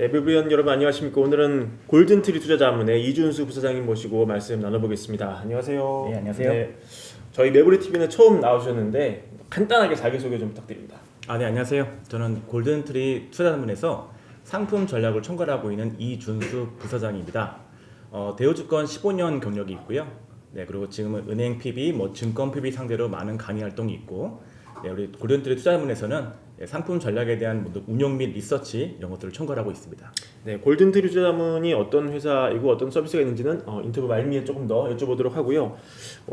에브리원 여러분 안녕하십니까. 오늘은 골든트리 투자자문의 이준수 부사장님 모시고 말씀 나눠보겠습니다. 안녕하세요. 네, 안녕하세요. 저희 매부리TV는 처음 나오셨는데 간단하게 자기소개 좀 부탁드립니다. 네, 안녕하세요. 저는 골든트리 투자자문에서 상품 전략을 총괄하고 있는 이준수 부사장입니다. 대우증권 15년 경력이 있고요. 네, 그리고 지금은 은행 PB, 증권 PB 상대로 많은 강의 활동이 있고, 네, 우리 골든트리 투자자문에서는 상품 전략에 대한 운용 및 리서치 이런 것들을 총괄하고 있습니다. 네, 골든트리 투자자문이 어떤 회사이고 어떤 서비스가 있는지는 인터뷰 말미에 조금 더 여쭤보도록 하고요.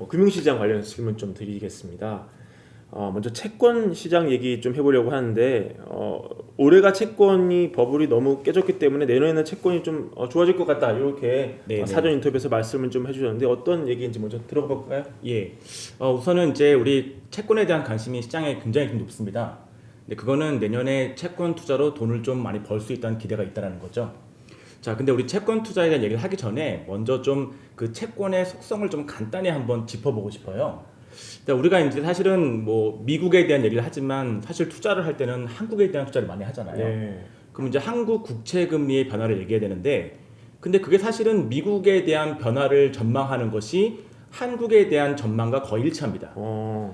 금융시장 관련 질문 좀 드리겠습니다. 먼저 채권 시장 얘기 좀 해보려고 하는데 올해가 채권이 버블이 너무 깨졌기 때문에 내년에는 채권이 좀 좋아질 것 같다 이렇게 사전 인터뷰에서 말씀을 좀 해주셨는데 어떤 얘기인지 먼저 들어가 볼까요? 예, 우선은 이제 우리 채권에 대한 관심이 시장에 굉장히 높습니다. 근데 그거는 내년에 채권 투자로 돈을 좀 많이 벌 수 있다는 기대가 있다는 거죠. 자, 근데 우리 채권 투자에 대한 얘기를 하기 전에 먼저 좀 그 채권의 속성을 좀 간단히 한번 짚어보고 싶어요. 우리가 이제 사실은 뭐 미국에 대한 얘기를 하지만 사실 투자를 할 때는 한국에 대한 투자를 많이 하잖아요. 네. 그럼 이제 한국 국채 금리의 변화를 얘기해야 되는데, 근데 그게 사실은 미국에 대한 변화를 전망하는 것이 한국에 대한 전망과 거의 일치합니다.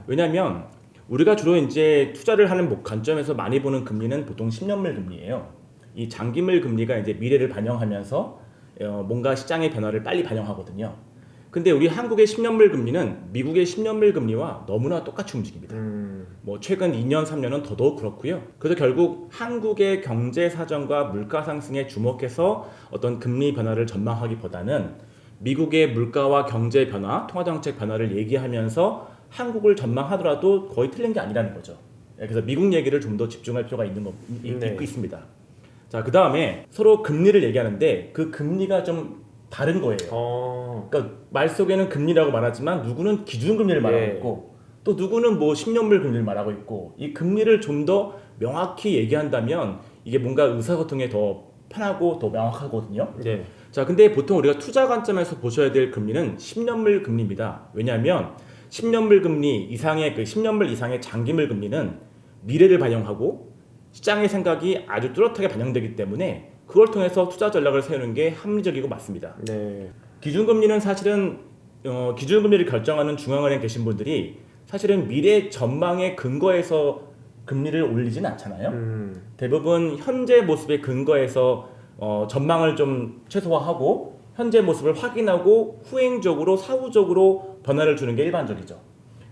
왜냐하면 우리가 주로 이제 투자를 하는 관점에서 많이 보는 금리는 보통 10년물 금리예요. 이 장기물 금리가 이제 미래를 반영하면서 뭔가 시장의 변화를 빨리 반영하거든요. 근데 우리 한국의 10년물 금리는 미국의 10년물 금리와 너무나 똑같이 움직입니다. 뭐 최근 2년, 3년은 더더욱 그렇고요. 그래서 결국 한국의 경제 사정과 물가 상승에 주목해서 어떤 금리 변화를 전망하기보다는 미국의 물가와 경제 변화, 통화정책 변화를 얘기하면서 한국을 전망하더라도 거의 틀린 게 아니라는 거죠. 그래서 미국 얘기를 좀 더 집중할 필요가 있고 있습니다. 자, 그 다음에 서로 금리를 얘기하는데 그 금리가 좀 다른 거예요. 그러니까 말 속에는 금리라고 말하지만 누구는 기준금리를 말하고 있고 또 누구는 뭐 10년물 금리를 말하고 있고, 이 금리를 좀 더 명확히 얘기한다면 이게 뭔가 의사소통에 더 편하고 더 명확하거든요. 네. 자, 근데 보통 우리가 투자 관점에서 보셔야 될 금리는 10년물 금리입니다. 왜냐하면 10년물 금리 이상의 10년물 이상의 장기물 금리는 미래를 반영하고 시장의 생각이 아주 뚜렷하게 반영되기 때문에 그걸 통해서 투자 전략을 세우는 게 합리적이고 맞습니다. 네. 기준금리는 사실은 기준금리를 결정하는 중앙은행 계신 분들이 사실은 미래 전망에 근거해서 금리를 올리진 않잖아요. 대부분 현재 모습에 근거해서 전망을 좀 최소화하고 현재 모습을 확인하고 후행적으로 사후적으로 변화를 주는 게 일반적이죠.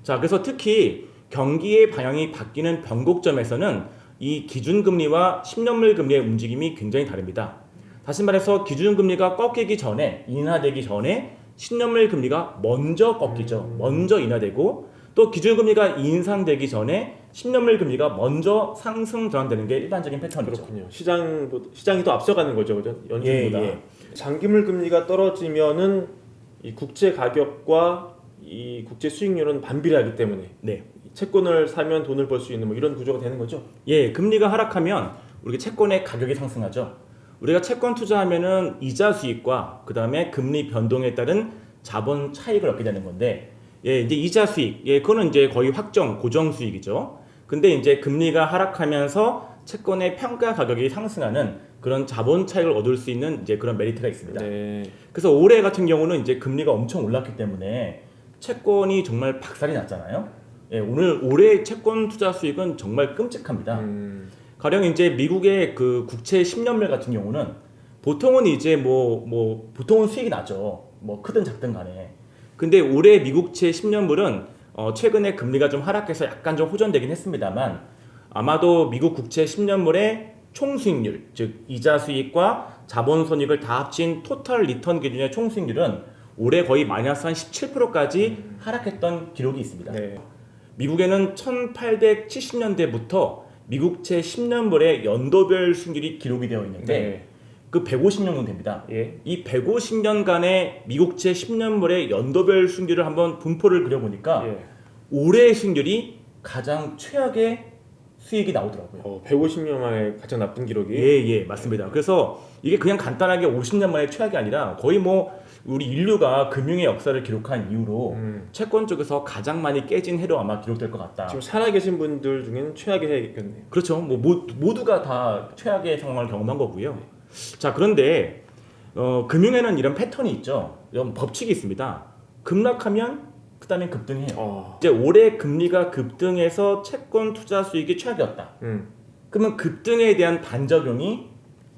자, 그래서 특히 경기의 방향이 바뀌는 변곡점에서는 이 기준금리와 10년물 금리의 움직임이 굉장히 다릅니다. 다시 말해서 기준금리가 꺾이기 전에, 인하되기 전에 10년물 금리가 먼저 꺾이죠. 먼저 인하되고 또 기준금리가 인상되기 전에 10년물 금리가 먼저 상승 전환되는 게 일반적인 패턴이죠. 그렇군요. 시장이 더 앞서가는 거죠, 그죠? 연준보다. 예. 장기물 금리가 떨어지면은 이 국채 가격과 이 국채 수익률은 반비례하기 때문에 네. 채권을 사면 돈을 벌 수 있는 뭐 이런 구조가 되는 거죠. 예, 금리가 하락하면 우리 채권의 가격이 상승하죠. 우리가 채권 투자하면은 이자 수익과 그 다음에 금리 변동에 따른 자본 차익을 얻게 되는 건데, 예, 이제 이자 수익, 그거는 이제 거의 고정 수익이죠. 근데 이제 금리가 하락하면서 채권의 평가 가격이 상승하는 그런 자본 차익을 얻을 수 있는 이제 그런 메리트가 있습니다. 네. 그래서 올해 같은 경우는 이제 금리가 엄청 올랐기 때문에 채권이 정말 박살이 났잖아요. 예, 올해 채권 투자 수익은 정말 끔찍합니다. 가령 이제 미국의 그 국채 10년물 같은 경우는 보통은 이제 보통은 수익이 나죠. 뭐 크든 작든 간에. 근데 올해 미국채 10년물은 최근에 금리가 좀 하락해서 약간 좀 호전되긴 했습니다만 아마도 미국 국채 10년물의 총 수익률, 즉 이자 수익과 자본 손익을 다 합친 토탈 리턴 기준의 총 수익률은 올해 거의 마이너스 한 17%까지 하락했던 기록이 있습니다. 네. 미국에는 1870년대부터 미국채 10년물의 연도별 수익률이 기록이 되어 있는데 그 150년 정도 됩니다. 예. 이 150년간의 미국채 10년물의 연도별 수익률을 한번 분포를 그려보니까 올해의 수익률이 가장 최악의 수익이 나오더라고요. 150년 만에 가장 나쁜 기록이. 예, 맞습니다. 그래서 이게 그냥 간단하게 50년 만의 최악이 아니라 거의 우리 인류가 금융의 역사를 기록한 이후로 채권 쪽에서 가장 많이 깨진 해로 아마 기록될 것 같다. 지금 살아계신 분들 중에는 최악의 해겠네요. 그렇죠. 모두가 다 최악의 상황을 경험한 거고요. 자, 그런데 금융에는 이런 패턴이 있죠. 이런 법칙이 있습니다. 급락하면 그다음에 급등해요. 이제 올해 금리가 급등해서 채권 투자 수익이 최악이었다. 그러면 급등에 대한 반작용이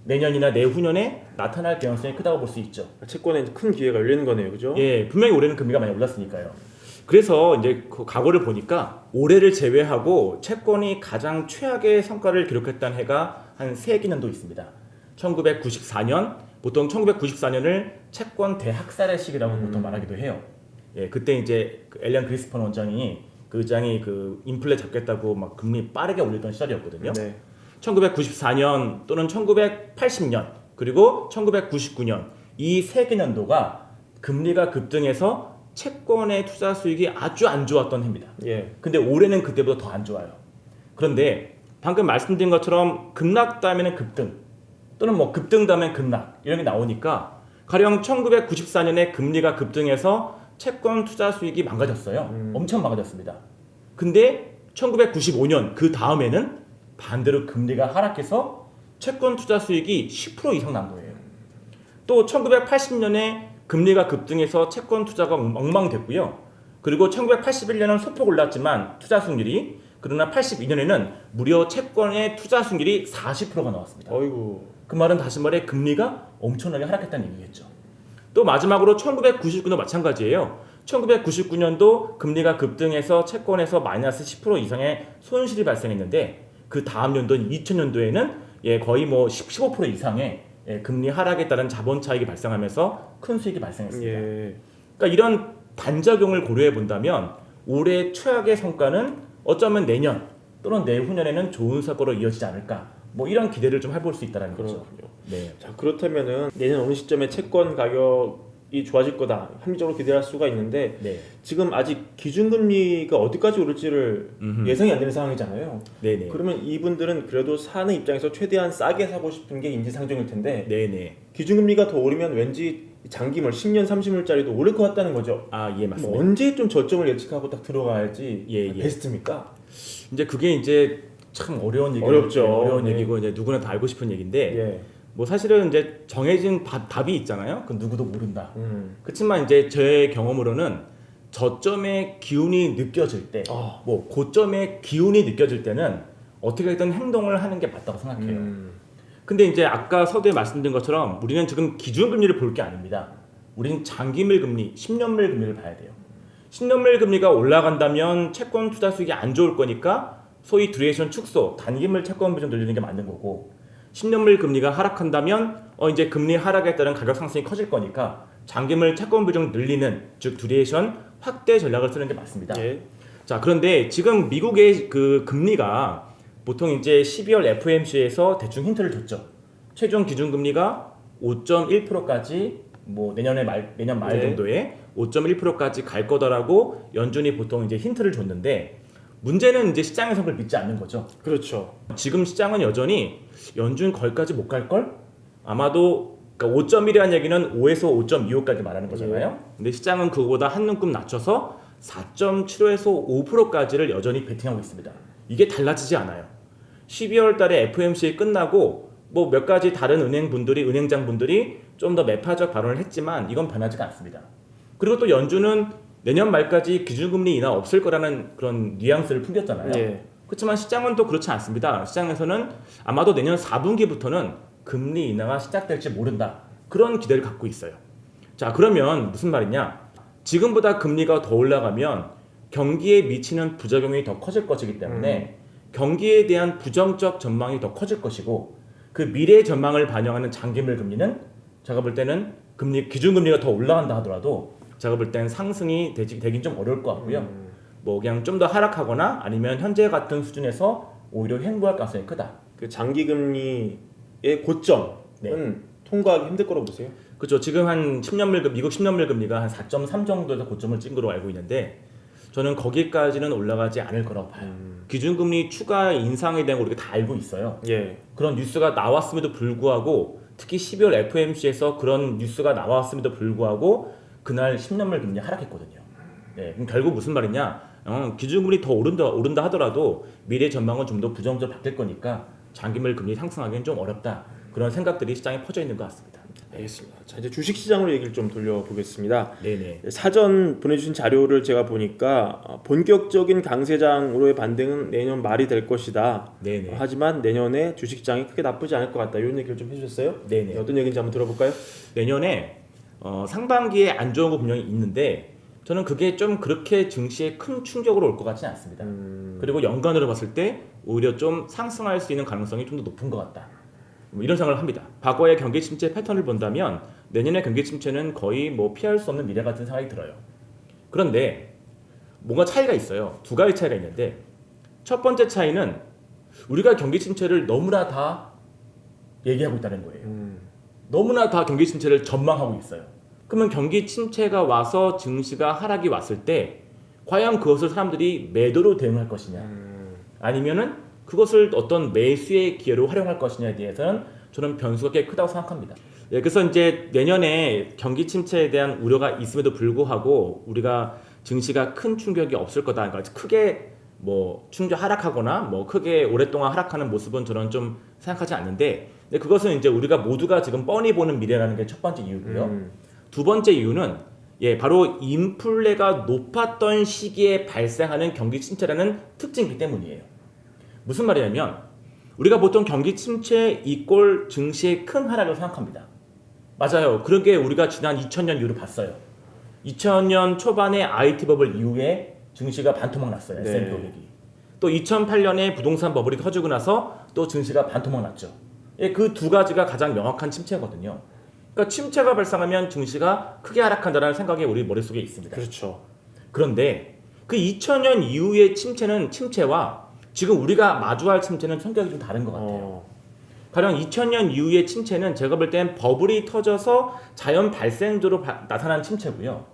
내년이나 내후년에 나타날 가능성이 크다고 볼 수 있죠. 채권에 큰 기회가 열리는 거네요, 그죠? 예, 분명히 올해는 금리가 많이 올랐으니까요. 그래서 이제 그 과거를 보니까 올해를 제외하고 채권이 가장 최악의 성과를 기록했던 해가 한 3개년도 있습니다. 1994년, 보통 1994년을 채권 대학살의 시기라고 보통 말하기도 해요. 예, 그때 이제 그 엘리언 그리스펀 원장이 그 의장이 그 인플레 잡겠다고 막 금리 빠르게 올리던 시절이었거든요. 네. 1994년 또는 1980년 그리고 1999년 이 3개년도가 금리가 급등해서 채권의 투자 수익이 아주 안 좋았던 해입니다. 예. 근데 올해는 그때보다 더 안 좋아요. 그런데 방금 말씀드린 것처럼 급락 다음에는 급등 또는 뭐 급등 다음엔 급락 이런 게 나오니까 가령 1994년에 금리가 급등해서 채권 투자 수익이 망가졌어요. 엄청 망가졌습니다. 근데 1995년 그 다음에는 반대로 금리가 하락해서 채권 투자 수익이 10% 이상 난 거예요. 또 1980년에 금리가 급등해서 채권 투자가 엉망됐고요. 그리고 1981년은 소폭 올랐지만 투자 수익률이 그러나 82년에는 무려 채권의 투자 수익률이 40%가 나왔습니다. 어이구. 그 말은 다시 말해 금리가 엄청나게 하락했다는 얘기겠죠. 또 마지막으로 1999년 마찬가지예요. 1999년도 금리가 급등해서 채권에서 마이너스 10% 이상의 손실이 발생했는데 그 다음 연도인 2000년도에는 거의 뭐 15% 이상의 금리 하락에 따른 자본 차익이 발생하면서 큰 수익이 발생했습니다. 예. 그러니까 이런 반작용을 고려해 본다면 올해 최악의 성과는 어쩌면 내년 또는 내후년에는 좋은 성과로 이어지지 않을까. 뭐 이런 기대를 좀 해볼 수 있다는 거죠. 그렇군요. 네. 자, 그렇다면은 내년 어느 시점에 채권 가격이 좋아질 거다 합리적으로 기대할 수가 있는데 네. 지금 아직 기준금리가 어디까지 오를지를 예상이 안 되는 상황이잖아요. 네네. 그러면 이분들은 그래도 사는 입장에서 최대한 싸게 사고 싶은 게 인지상정일 텐데 네네. 기준금리가 더 오르면 왠지 장기물 10년 30물짜리도 오를 것 같다는 거죠. 아, 예, 맞습니다. 뭐 언제 좀 저점을 예측하고 딱 들어가야지 예. 베스트입니까? 이제 그게 이제 참 어려운 얘기 어렵죠. 어려운 네. 얘기고 이제 누구나 다 알고 싶은 얘기인데 예. 뭐 사실은 이제 정해진 답이 있잖아요. 그 누구도 모른다. 음. 그렇지만 이제 제 경험으로는 저점의 기운이 느껴질 때, 뭐 고점의 기운이 느껴질 때는 어떻게든 행동을 하는 게 맞다고 생각해요. 근데 이제 아까 서두에 말씀드린 것처럼 우리는 지금 기준금리를 볼 게 아닙니다. 우리는 장기밀 금리, 10년밀 금리를 봐야 돼요. 10년밀 금리가 올라간다면 채권 투자 수익이 안 좋을 거니까 소위 듀레이션 축소, 단기밀 채권 비중 늘리는 게 맞는 거고 10년밀 금리가 하락한다면 이제 금리 하락에 따른 가격 상승이 커질 거니까 장기밀 채권 비중 늘리는 즉 듀레이션 확대 전략을 쓰는 게 맞습니다. 예. 자, 그런데 지금 미국의 그 금리가 보통 이제 12월 FOMC에서 대충 힌트를 줬죠. 최종 기준 금리가 5.1%까지 뭐 내년 말 네. 정도에 5.1%까지 갈 거다라고 연준이 보통 이제 힌트를 줬는데 문제는 이제 시장에서 그걸 믿지 않는 거죠. 그렇죠. 지금 시장은 여전히 연준 거기까지 못 갈 걸? 아마도 그러니까 5.1이라는 얘기는 5에서 5.25까지 말하는 거잖아요. 근데 시장은 그거보다 한 눈금 낮춰서 4.75에서 5%까지를 여전히 베팅하고 있습니다. 이게 달라지지 않아요. 12월 달에 FOMC 끝나고 뭐 몇 가지 다른 은행장 분들이 좀 더 매파적 발언을 했지만 이건 변하지가 않습니다. 그리고 또 연준은 내년 말까지 기준금리 인하 없을 거라는 그런 뉘앙스를 풍겼잖아요. 예. 그렇지만 시장은 또 그렇지 않습니다. 시장에서는 아마도 내년 4분기부터는 금리 인하가 시작될지 모른다. 그런 기대를 갖고 있어요. 자, 그러면 무슨 말이냐? 지금보다 금리가 더 올라가면 경기에 미치는 부작용이 더 커질 것이기 때문에 경기에 대한 부정적 전망이 더 커질 것이고 그 미래 전망을 반영하는 장기밀 금리는 제가 볼 때는 기준금리가 더 올라간다 하더라도 제가 볼 때는 상승이 되긴 좀 어려울 것 같고요. 뭐 그냥 좀 더 하락하거나 아니면 현재 같은 수준에서 오히려 횡보할 가능성이 크다. 그 장기금리의 고점은 통과하기 힘들 거라고 보세요? 그렇죠. 지금 한 10년밀 미국 10년밀 금리가 한 4.3 정도에서 고점을 찍은 걸로 알고 있는데 저는 거기까지는 올라가지 않을 거라고 봐요. 기준금리 추가 인상에 대한 거 우리가 다 알고 있어요. 예. 그런 뉴스가 나왔음에도 불구하고 특히 12월 FOMC에서 그런 뉴스가 나왔음에도 불구하고 그날 10년물 금리 하락했거든요. 네, 그럼 결국 무슨 말이냐? 기준금리 더 오른다 하더라도 미래 전망은 좀 더 부정적으로 바뀔 거니까 장기밀 금리 상승하기는 좀 어렵다. 그런 생각들이 시장에 퍼져 있는 것 같습니다. 알겠습니다. 자, 이제 주식 시장으로 얘기를 좀 돌려보겠습니다. 네네. 사전 보내주신 자료를 제가 보니까 본격적인 강세장으로의 반등은 내년 말이 될 것이다. 네네. 하지만 내년에 주식시장이 크게 나쁘지 않을 것 같다. 이런 얘기를 좀 해주셨어요? 네네. 어떤 얘기인지 한번 들어볼까요? 내년에 상반기에 안 좋은 거 분명히 있는데 저는 그게 좀 그렇게 증시에 큰 충격으로 올 것 같지는 않습니다. 그리고 연간으로 봤을 때 오히려 좀 상승할 수 있는 가능성이 좀 더 높은 것 같다. 뭐 이런 생각을 합니다. 과거의 경기 침체 패턴을 본다면 내년의 경기 침체는 거의 뭐 피할 수 없는 미래 같은 생각이 들어요. 그런데 뭔가 차이가 있어요. 두 가지 차이가 있는데 첫 번째 차이는 우리가 경기 침체를 너무나 다 얘기하고 있다는 거예요. 너무나 다 경기 침체를 전망하고 있어요. 그러면 경기 침체가 와서 증시가 하락이 왔을 때 과연 그것을 사람들이 매도로 대응할 것이냐 아니면은 그것을 어떤 매수의 기회로 활용할 것이냐에 대해서는 저는 변수가 꽤 크다고 생각합니다. 예, 그래서 이제 내년에 경기 침체에 대한 우려가 있음에도 불구하고 우리가 증시가 큰 충격이 없을 거다. 그러니까 크게 뭐 충격 하락하거나 뭐 크게 오랫동안 하락하는 모습은 저는 좀 생각하지 않는데, 근데 그것은 이제 우리가 모두가 지금 뻔히 보는 미래라는 게 첫 번째 이유고요. 두 번째 이유는 바로 인플레가 높았던 시기에 발생하는 경기 침체라는 특징이기 때문이에요. 무슨 말이냐면 우리가 보통 경기 침체 이꼴 증시의 큰 하락을 생각합니다. 맞아요. 그런 게 우리가 지난 2000년 이후로 봤어요. 2000년 초반에 IT 버블 이후에 증시가 반토막 났어요. 네. S&P 500이. 또 2008년에 부동산 버블이 터지고 나서 또 증시가 반토막 났죠. 그 두 가지가 가장 명확한 침체거든요. 그러니까 침체가 발생하면 증시가 크게 하락한다는 생각이 우리 머릿속에 있습니다. 그렇죠. 그런데 그 2000년 이후의 침체와 지금 우리가 마주할 침체는 성격이 좀 다른 것 같아요. 가령 2000년 이후의 침체는 제가 볼 땐 버블이 터져서 자연 발생적으로 나타난 침체고요.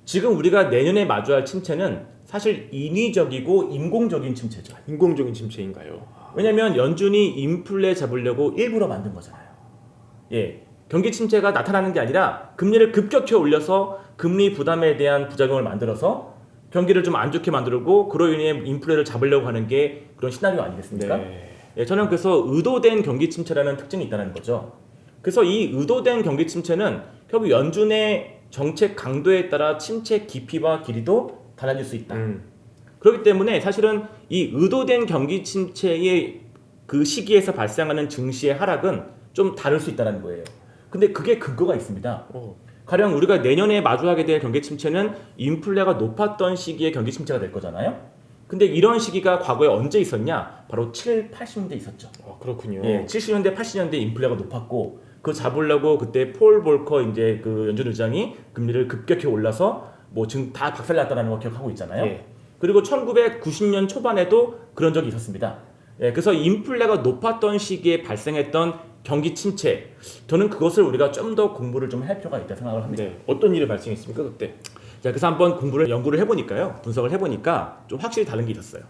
지금 우리가 내년에 마주할 침체는 사실 인위적이고 인공적인 침체죠. 인공적인 침체인가요? 왜냐하면 연준이 인플레 잡으려고 일부러 만든 거잖아요. 예, 경기 침체가 나타나는 게 아니라 금리를 급격히 올려서 금리 부담에 대한 부작용을 만들어서 경기를 좀 안 좋게 만들고 그로 인해 인플레를 잡으려고 하는 게 그런 시나리오 아니겠습니까? 네. 예, 저는 그래서 의도된 경기 침체라는 특징이 있다는 거죠. 그래서 이 의도된 경기 침체는 결국 연준의 정책 강도에 따라 침체 깊이와 길이도 달라질 수 있다. 그렇기 때문에 사실은 이 의도된 경기 침체의 그 시기에서 발생하는 증시의 하락은 좀 다를 수 있다는 거예요. 근데 그게 근거가 있습니다. 가령 우리가 내년에 마주하게 될 경기 침체는 인플레가 높았던 시기에 경기 침체가 될 거잖아요. 근데 이런 시기가 과거에 언제 있었냐? 바로 7, 80년대 있었죠. 그렇군요. 예, 70년대, 80년대 인플레가 높았고 그거 잡으려고 그때 폴 볼커 이제 그 연준 의장이 금리를 급격히 올라서 뭐 지금 다 박살났다는 거 기억하고 있잖아요. 예. 그리고 1990년 초반에도 그런 적이 있었습니다. 예, 그래서 인플레가 높았던 시기에 발생했던 경기 침체, 저는 그것을 우리가 좀 더 공부를 좀 할 필요가 있다 생각을 합니다. 네. 어떤 일이 발생했습니까 그때? 자, 그래서 한번 연구를 해보니까요, 분석을 해보니까 좀 확실히 다른 게 있었어요.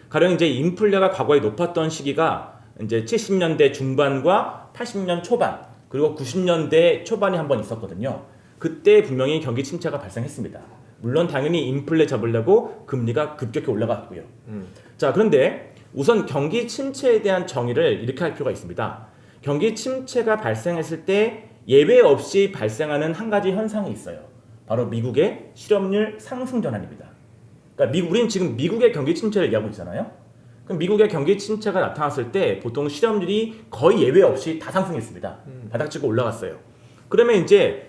가령 이제 인플레가 과거에 높았던 시기가 이제 70년대 중반과 80년 초반 그리고 90년대 초반이 한번 있었거든요. 그때 분명히 경기 침체가 발생했습니다. 물론 당연히 인플레 잡으려고 금리가 급격히 올라갔고요. 자, 그런데 우선 경기 침체에 대한 정의를 이렇게 할 필요가 있습니다. 경기 침체가 발생했을 때 예외 없이 발생하는 한 가지 현상이 있어요. 바로 미국의 실업률 상승 전환입니다. 그러니까 우리는 지금 미국의 경기 침체를 얘기하고 있잖아요. 그럼 미국의 경기 침체가 나타났을 때 보통 실업률이 거의 예외 없이 다 상승했습니다. 바닥치고 올라갔어요. 그러면 이제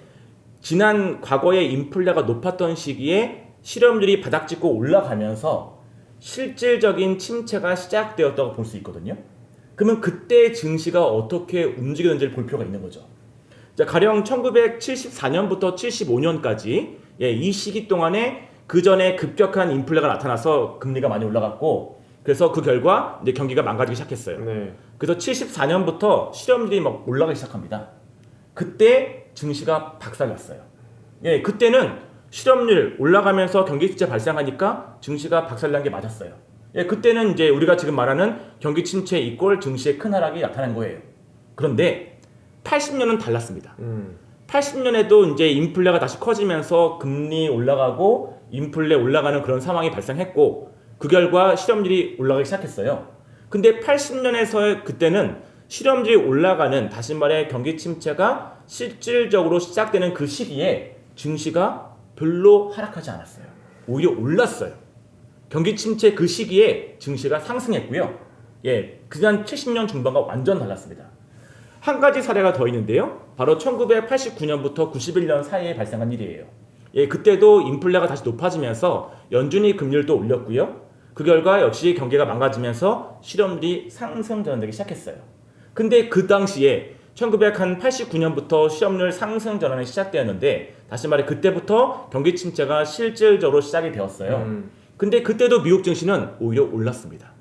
지난 과거의 인플레가 높았던 시기에 실업률이 바닥찍고 올라가면서 실질적인 침체가 시작되었다고 볼 수 있거든요. 그러면 그때 증시가 어떻게 움직였는지를 볼 필요가 있는 거죠. 자, 가령 1974년부터 75년까지 이 시기 동안에 그 전에 급격한 인플레가 나타나서 금리가 많이 올라갔고 그래서 그 결과 이제 경기가 망가지기 시작했어요. 네. 그래서 74년부터 실업률이 막 올라가기 시작합니다. 그때 증시가 박살났어요. 예, 그때는 실업률 올라가면서 경기 침체 발생하니까 증시가 박살난 게 맞았어요. 예, 그때는 이제 우리가 지금 말하는 경기 침체 이꼴 증시의 큰 하락이 나타난 거예요. 그런데 80년은 달랐습니다. 80년에도 이제 인플레가 다시 커지면서 금리 올라가고 인플레 올라가는 그런 상황이 발생했고 그 결과 실업률이 올라가기 시작했어요. 근데 80년에서 그때는 실업률이 올라가는, 다시 말해 경기 침체가 실질적으로 시작되는 그 시기에 증시가 별로 하락하지 않았어요. 오히려 올랐어요. 경기 침체 그 시기에 증시가 상승했고요. 그냥 70년 중반과 완전 달랐습니다. 한 가지 사례가 더 있는데요. 바로 1989년부터 91년 사이에 발생한 일이에요. 그때도 인플레가 다시 높아지면서 연준이 금리를 또 올렸고요. 그 결과 역시 경기가 망가지면서 실업률이 상승 전환되기 시작했어요. 근데 그 당시에 1989년부터 실업률 상승 전환이 시작되었는데, 다시 말해 그때부터 경기 침체가 실질적으로 시작이 되었어요. 근데 그때도 미국 증시는 오히려 올랐습니다.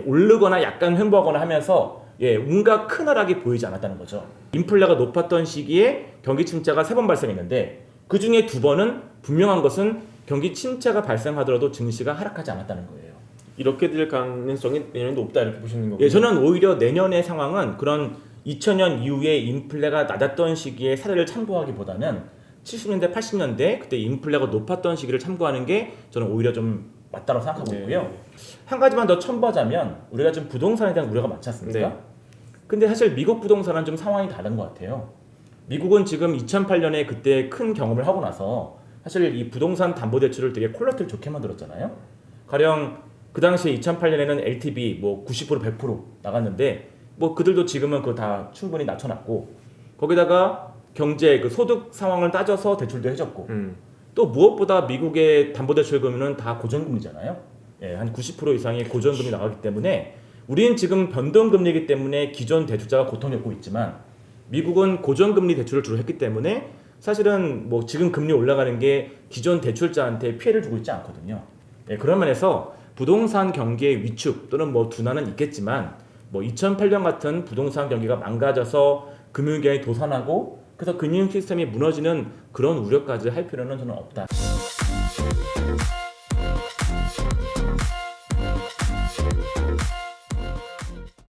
오르거나 약간 횡보하거나 하면서 뭔가 큰 하락이 보이지 않았다는 거죠. 인플레가 높았던 시기에 경기 침체가 3번 발생했는데 그 중에 2번은 분명한 것은 경기 침체가 발생하더라도 증시가 하락하지 않았다는 거예요. 이렇게 될 가능성이 내년에도 없다 이렇게 보시는 거군요. 저는 오히려 내년의 상황은 그런 2000년 이후에 인플레가 낮았던 시기의 사례를 참고하기보다는 70년대, 80년대 그때 인플레가 높았던 시기를 참고하는 게 저는 오히려 좀 맞다고 생각하고 있고요. 한 가지만 더 첨부하자면 우리가 지금 부동산에 대한 우려가 많지 않습니까? 근데 사실 미국 부동산은 좀 상황이 다른 것 같아요. 미국은 지금 2008년에 그때 큰 경험을 하고 나서 사실 이 부동산 담보대출을 되게 퀄리티를 좋게 만들었잖아요. 가령 그 당시에 2008년에는 LTV 뭐 90% 100% 나갔는데 뭐 그들도 지금은 그거 다 충분히 낮춰놨고, 거기다가 경제 그 소득 상황을 따져서 대출도 해줬고, 또 무엇보다 미국의 담보대출 금리는 다 고정금리잖아요. 한 90% 이상의 고정금리 나가기 때문에 우리는 지금 변동금리이기 때문에 기존 대출자가 고통을 겪고 있지만 미국은 고정금리 대출을 주로 했기 때문에 사실은 뭐 지금 금리 올라가는 게 기존 대출자한테 피해를 주고 있지 않거든요. 그런 면에서 부동산 경기의 위축 또는 뭐 둔화는 있겠지만 뭐 2008년 같은 부동산 경기가 망가져서 금융계가 도산하고 그래서 금융 시스템이 무너지는 그런 우려까지 할 필요는 저는 없다.